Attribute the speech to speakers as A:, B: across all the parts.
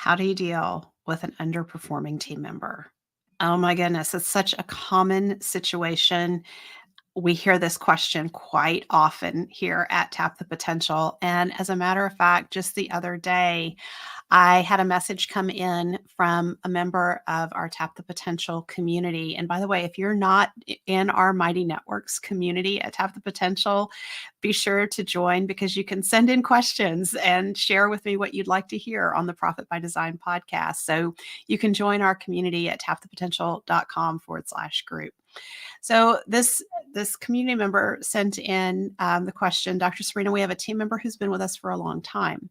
A: How do you deal with an underperforming team member? Oh my goodness, it's such a common situation. We hear this question quite often here at Tap the Potential. And as a matter of fact, just the other day, I had a message come in from a member of our Tap the Potential community. And by the way, if you're not in our Mighty Networks community at Tap the Potential, be sure to join because you can send in questions and share with me what you'd like to hear on the Profit by Design podcast. So you can join our community at tapthepotential.com/group. So this community member sent in the question, Dr. Sabrina, we have a team member who's been with us for a long time.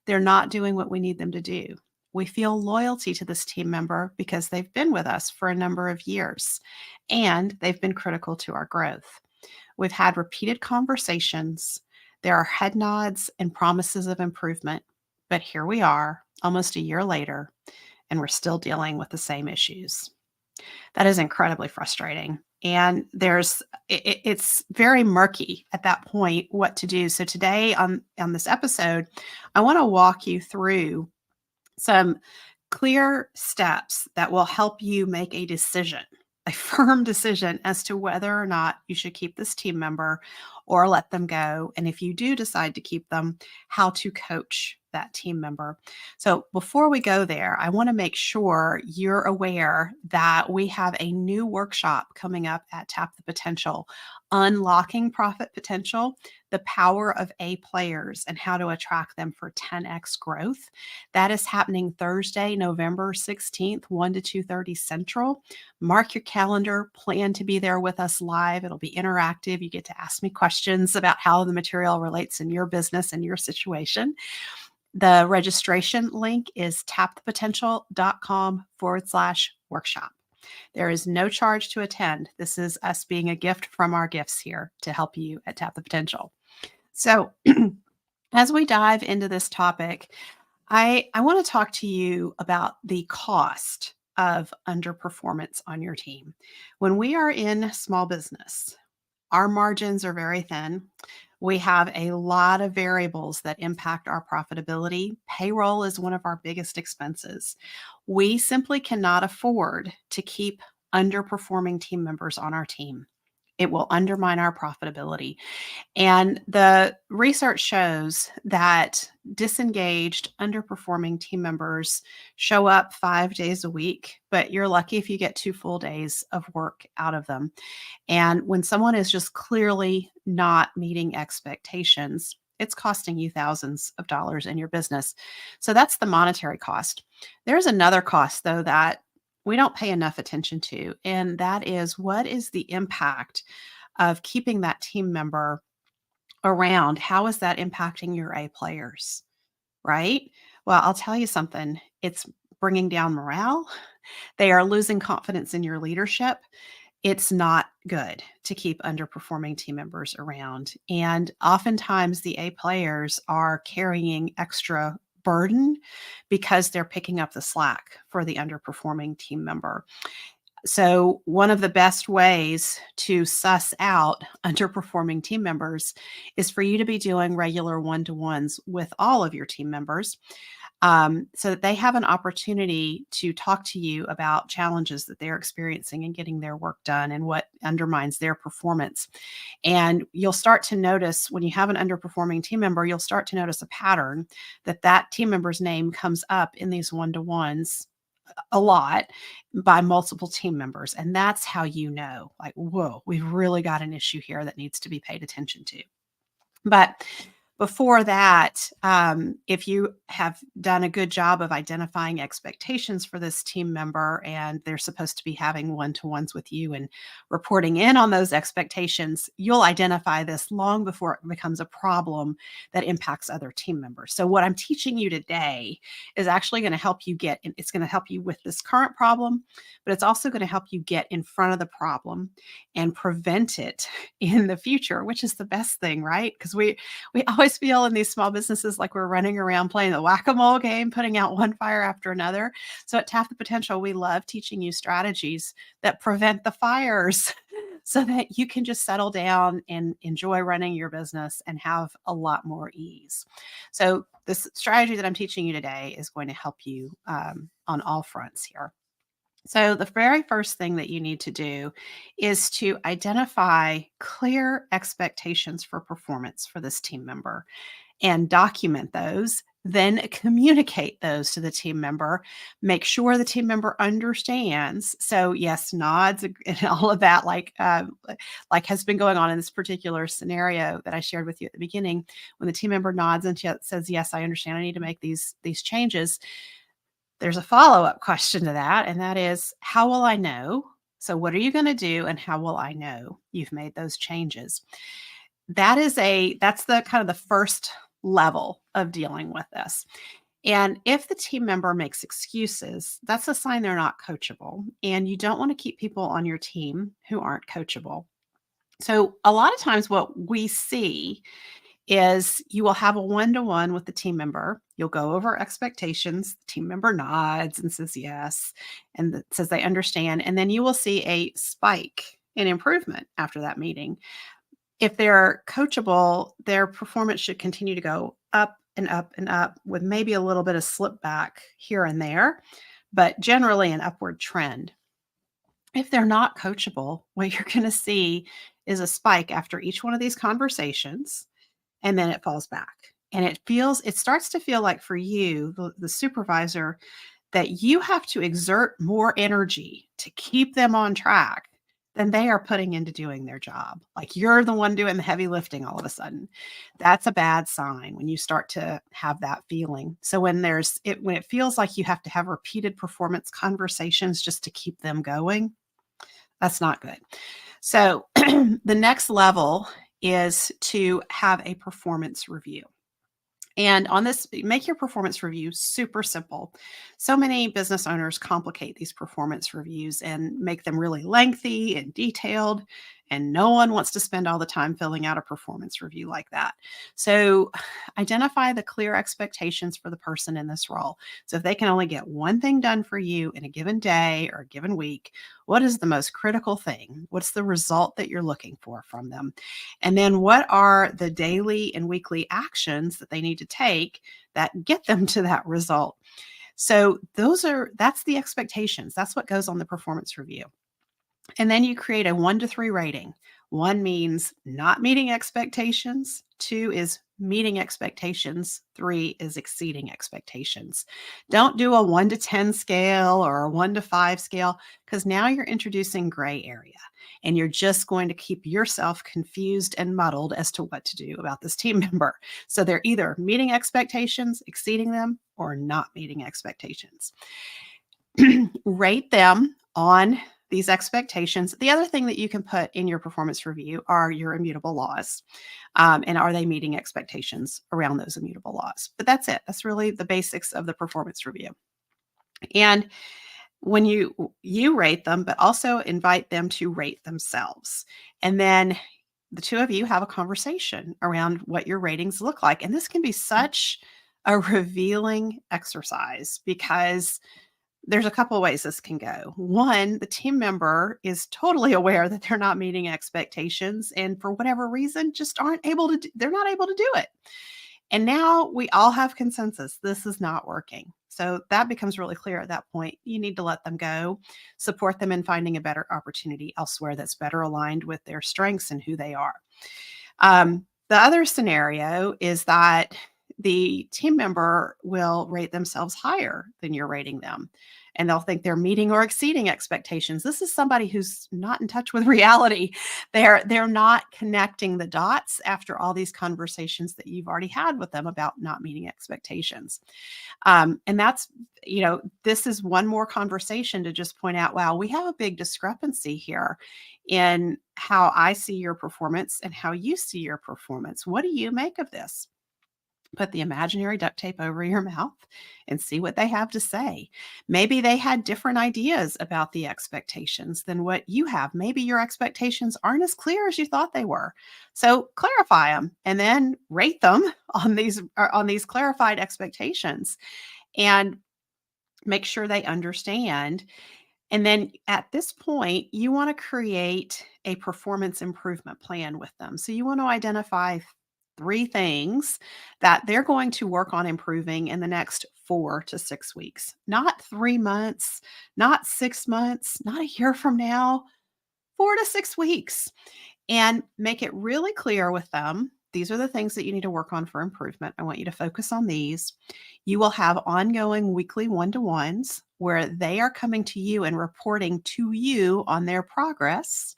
A: They're not doing what we need them to do. We feel loyalty to this team member because they've been with us for a number of years and they've been critical to our growth. We've had repeated conversations. There are head nods and promises of improvement. But here we are, almost a year later, and we're still dealing with the same issues. That is incredibly frustrating. And it's very murky at that point what to do. So today on this episode, I want to walk you through some clear steps that will help you make a decision, a firm decision as to whether or not you should keep this team member or let them go. And if you do decide to keep them, how to coach that team member. So before we go there, I want to make sure you're aware that we have a new workshop coming up at Tap the Potential, Unlocking Profit Potential, the Power of A Players and How to Attract Them for 10x Growth. That is happening Thursday, November 16th, 1 to 2:30 Central. Mark your calendar, plan to be there with us live. It'll be interactive. You get to ask me questions about how the material relates in your business and your situation. The registration link is tapthepotential.com/workshop. There is no charge to attend. This is us being a gift from our gifts here to help you at Tap the Potential. So as we dive into this topic, I want to talk to you about the cost of underperformance on your team. When we are in small business, our margins are very thin. We have a lot of variables that impact our profitability. Payroll is one of our biggest expenses. We simply cannot afford to keep underperforming team members on our team. It will undermine our profitability. And the research shows that disengaged, underperforming team members show up 5 days a week, but you're lucky if you get 2 full days of work out of them. And when someone is just clearly not meeting expectations, it's costing you thousands of dollars in your business. So that's the monetary cost. There's another cost, though, that we don't pay enough attention to, and that is what is the impact of keeping that team member around? How is that impacting your A players, right? Well, I'll tell you something. It's bringing down morale. They are losing confidence in your leadership. It's not good to keep underperforming team members around. And oftentimes the A players are carrying extra burden because they're picking up the slack for the underperforming team member. So one of the best ways to suss out underperforming team members is for you to be doing regular one-to-ones with all of your team members, so that they have an opportunity to talk to you about challenges that they're experiencing and getting their work done and what undermines their performance. And you'll start to notice when you have an underperforming team member, you'll start to notice a pattern that team member's name comes up in these one-to-ones a lot by multiple team members. And that's how you know, like, whoa, we've really got an issue here that needs to be paid attention to. But before that, if you have done a good job of identifying expectations for this team member and they're supposed to be having one-to-ones with you and reporting in on those expectations, you'll identify this long before it becomes a problem that impacts other team members. So what I'm teaching you today is actually going to help you it's going to help you with this current problem, but it's also going to help you get in front of the problem and prevent it in the future, which is the best thing, right? Because we always feel in these small businesses like we're running around playing the whack-a-mole game, putting out one fire after another. So at Tap the Potential, we love teaching you strategies that prevent the fires. so that you can just settle down and enjoy running your business and have a lot more ease. So, this strategy that I'm teaching you today is going to help you on all fronts here. So, the very first thing that you need to do is to identify clear expectations for performance for this team member and document those. Then communicate those to the team member. Make sure the team member understands. So, yes, nods and all of that, like has been going on in this particular scenario that I shared with you at the beginning. When the team member nods and says, "Yes, I understand. I need to make these changes." There's a follow-up question to that, and that is, how will I know? So what are you gonna do, and how will I know you've made those changes? That's the kind of the first level of dealing with this. And if the team member makes excuses, that's a sign they're not coachable, and you don't wanna keep people on your team who aren't coachable. So a lot of times what we see is you will have a one-to-one with the team member. You'll go over expectations. The team member nods and says yes, and says they understand. And then you will see a spike in improvement after that meeting. If they're coachable, their performance should continue to go up and up and up with maybe a little bit of slip back here and there, but generally an upward trend. If they're not coachable, what you're going to see is a spike after each one of these conversations, and then it falls back. And it starts to feel like for you, the supervisor, that you have to exert more energy to keep them on track than they are putting into doing their job. Like you're the one doing the heavy lifting all of a sudden. That's a bad sign when you start to have that feeling. So when it feels like you have to have repeated performance conversations just to keep them going, that's not good. So the next level is to have a performance review. And on this, make your performance review super simple. So many business owners complicate these performance reviews and make them really lengthy and detailed. And no one wants to spend all the time filling out a performance review like that. So identify the clear expectations for the person in this role. So if they can only get one thing done for you in a given day or a given week, what is the most critical thing? What's the result that you're looking for from them? And then what are the daily and weekly actions that they need to take that get them to that result? So that's the expectations. That's what goes on the performance review. And then you create a 1 to 3 rating. 1 means not meeting expectations, 2 is meeting expectations, 3 is exceeding expectations. Don't do a 1 to 10 scale or a 1 to 5 scale, because now you're introducing gray area and you're just going to keep yourself confused and muddled as to what to do about this team member. So they're either meeting expectations, exceeding them, or not meeting expectations. Rate them on these expectations. The other thing that you can put in your performance review are your immutable laws. And are they meeting expectations around those immutable laws? But that's it. That's really the basics of the performance review. And when you rate them, but also invite them to rate themselves. And then the two of you have a conversation around what your ratings look like. And this can be such a revealing exercise because there's a couple of ways this can go. One, the team member is totally aware that they're not meeting expectations and for whatever reason just they're not able to do it. And now we all have consensus. This is not working. So that becomes really clear at that point. You need to let them go, support them in finding a better opportunity elsewhere that's better aligned with their strengths and who they are. The other scenario is that the team member will rate themselves higher than you're rating them. And they'll think they're meeting or exceeding expectations. This is somebody who's not in touch with reality. They're not connecting the dots after all these conversations that you've already had with them about not meeting expectations. And this is one more conversation to just point out, wow, we have a big discrepancy here in how I see your performance and how you see your performance. What do you make of this? Put the imaginary duct tape over your mouth and see what they have to say. Maybe they had different ideas about the expectations than what you have. Maybe your expectations aren't as clear as you thought they were. So clarify them and then rate them on these clarified expectations and make sure they understand. And then at this point, you want to create a performance improvement plan with them. So you want to identify 3 things that they're going to work on improving in the next 4 to 6 weeks, not 3 months, not 6 months, not a year from now, 4 to 6 weeks, and make it really clear with them. These are the things that you need to work on for improvement. I want you to focus on these. You will have ongoing weekly one-to-ones where they are coming to you and reporting to you on their progress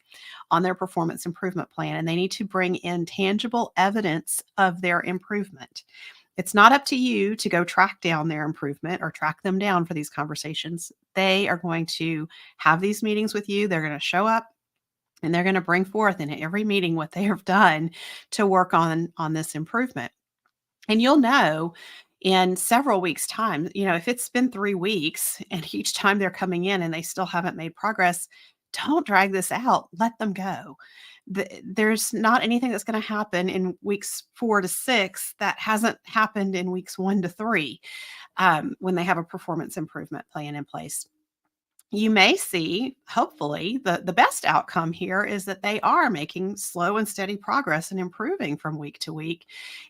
A: on their performance improvement plan, and they need to bring in tangible evidence of their improvement. It's not up to you to go track down their improvement or track them down for these conversations. They are going to have these meetings with you. They're going to show up and they're going to bring forth in every meeting what they have done to work on this improvement. And you'll know in several weeks' time, if it's been 3 weeks and each time they're coming in and they still haven't made progress, don't drag this out. Let them go. There's not anything that's going to happen in weeks 4 to 6 that hasn't happened in weeks 1 to 3 when they have a performance improvement plan in place. You may see, hopefully, the best outcome here is that they are making slow and steady progress and improving from week to week.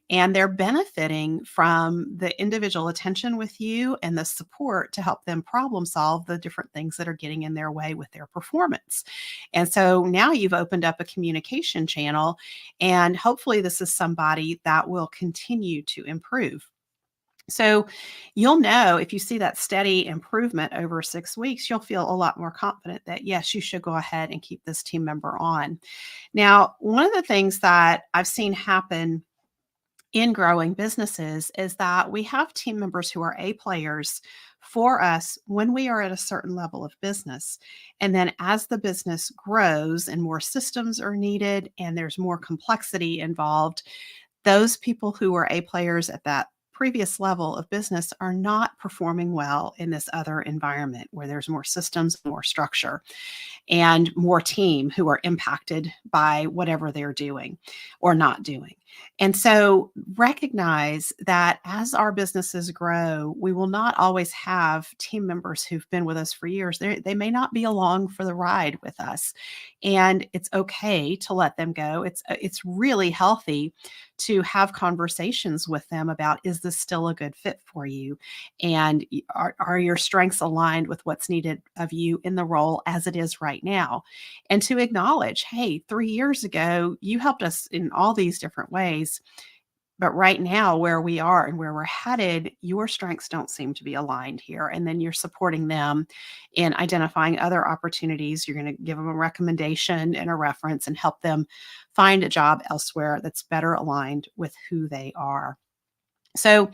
A: And they're benefiting from the individual attention with you and the support to help them problem solve the different things that are getting in their way with their performance. And so now you've opened up a communication channel, and hopefully, this is somebody that will continue to improve. So you'll know if you see that steady improvement over 6 weeks, you'll feel a lot more confident that, yes, you should go ahead and keep this team member on. Now, one of the things that I've seen happen in growing businesses is that we have team members who are A players for us when we are at a certain level of business. And then as the business grows and more systems are needed and there's more complexity involved, those people who were A players at that previous level of business are not performing well in this other environment where there's more systems, more structure, and more team who are impacted by whatever they're doing or not doing. And so recognize that as our businesses grow, we will not always have team members who've been with us for years. They may not be along for the ride with us. And it's okay to let them go. It's really healthy to have conversations with them about, is this still a good fit for you? And are your strengths aligned with what's needed of you in the role as it is right now? And to acknowledge, hey, 3 years ago, you helped us in all these different ways. But right now, where we are and where we're headed, your strengths don't seem to be aligned here. And then you're supporting them in identifying other opportunities. You're going to give them a recommendation and a reference and help them find a job elsewhere that's better aligned with who they are. So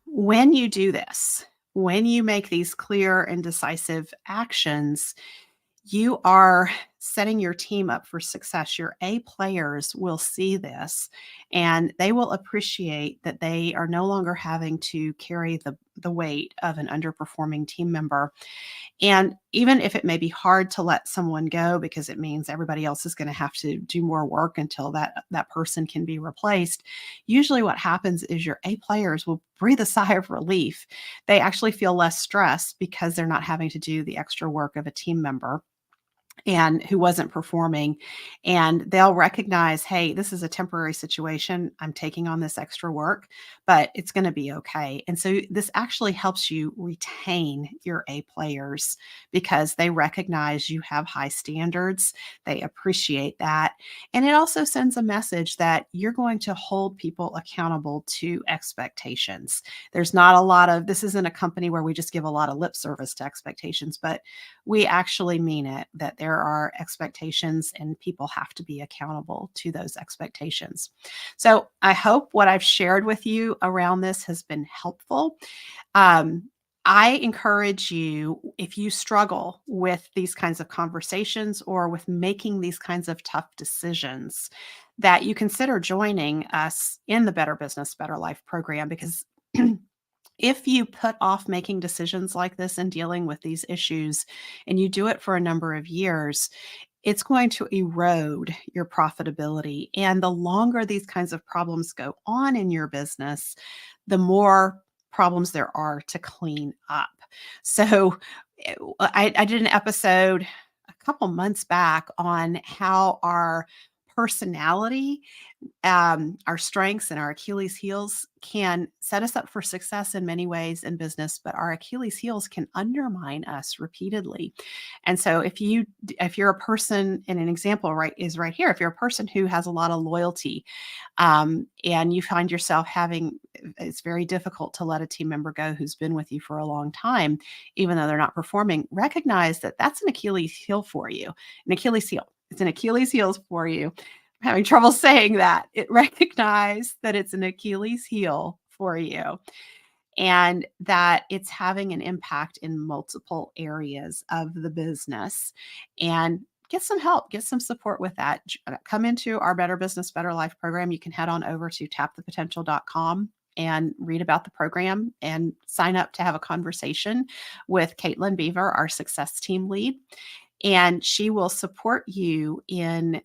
A: when you do this, when you make these clear and decisive actions, you are setting your team up for success. Your A players will see this and they will appreciate that they are no longer having to carry the weight of an underperforming team member. And even if it may be hard to let someone go because it means everybody else is going to have to do more work until that person can be replaced, usually what happens is your A players will breathe a sigh of relief. They actually feel less stressed because they're not having to do the extra work of a team member and who wasn't performing, and they'll recognize, hey, this is a temporary situation. I'm taking on this extra work, but it's going to be okay. And so this actually helps you retain your A players because they recognize you have high standards. They appreciate that. And it also sends a message that you're going to hold people accountable to expectations. There's not a lot of, this isn't a company where we just give a lot of lip service to expectations, but we actually mean it, that there are expectations and people have to be accountable to those expectations. So I hope what I've shared with you around this has been helpful. I encourage you, if you struggle with these kinds of conversations or with making these kinds of tough decisions, that you consider joining us in the Better Business, Better Life program, because if you put off making decisions like this and dealing with these issues, and you do it for a number of years, it's going to erode your profitability. And the longer these kinds of problems go on in your business, the more problems there are to clean up. So I did an episode a couple months back on how our personality, our strengths and our Achilles heels can set us up for success in many ways in business, but our Achilles heels can undermine us repeatedly. And so if you're a person, and an example right is right here, if you're a person who has a lot of loyalty, and you find yourself having, it's very difficult to let a team member go who's been with you for a long time, even though they're not performing, recognize that that's an Achilles heel for you. An Achilles heel. It's an Achilles heels for you. I'm having trouble saying that. It recognize that it's an Achilles heel for you, and that it's having an impact in multiple areas of the business. And get some help, get some support with that. Come into our Better Business, Better Life program. You can head on over to tapthepotential.com and read about the program and sign up to have a conversation with Caitlin Beaver, our success team lead. And she will support you in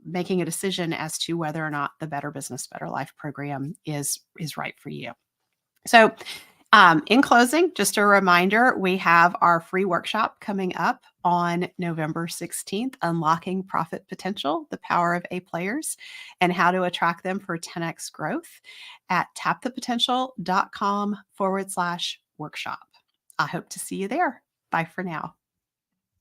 A: making a decision as to whether or not the Better Business, Better Life program is right for you. So, in closing, just a reminder, we have our free workshop coming up on November 16th, Unlocking Profit Potential, the Power of A Players, and How to Attract Them for 10x Growth at tapthepotential.com/workshop. I hope to see you there. Bye for now.